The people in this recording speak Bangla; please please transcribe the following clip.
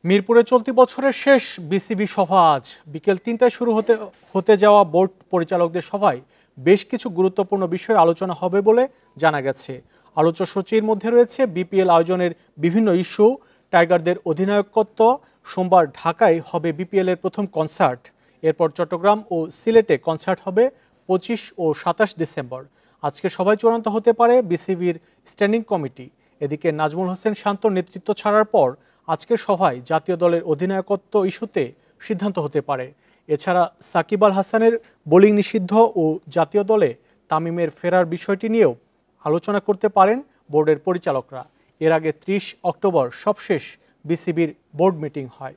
মিরপুরে চলতি বছরের শেষ বিসিবি সভা আজ বিকেল ৩টায় শুরু হতে যাওয়া বোর্ড পরিচালকদের সভায় বেশ কিছু গুরুত্বপূর্ণ বিষয় আলোচনা হবে বলে জানা গেছে। আলোচ্যসূচির মধ্যে রয়েছে বিপিএল আয়োজনের বিভিন্ন ইস্যু, টাইগারদের অধিনায়কত্ব, সোমবার ঢাকায় হবে বিপিএল এর প্রথম কনসার্ট, এরপর চট্টগ্রাম ও সিলেটে কনসার্ট হবে ২৫ ও ২৭ ডিসেম্বর। আজকে সভায় চূড়ান্ত হতে পারে বিসিবির স্ট্যান্ডিং কমিটি। এদিকে নাজমুল হোসেন শান্তর নেতৃত্ব ছাড়ার পর আজকের সভায় জাতীয় দলের অধিনায়কত্ব ইস্যুতে সিদ্ধান্ত হতে পারে। এছাড়া সাকিব আল হাসানের বোলিং নিষিদ্ধ ও জাতীয় দলে তামিমের ফেরার বিষয়টি নিয়েও আলোচনা করতে পারেন বোর্ডের পরিচালকরা। এর আগে ৩০ অক্টোবর সবশেষ বিসিবির বোর্ড মিটিং হয়।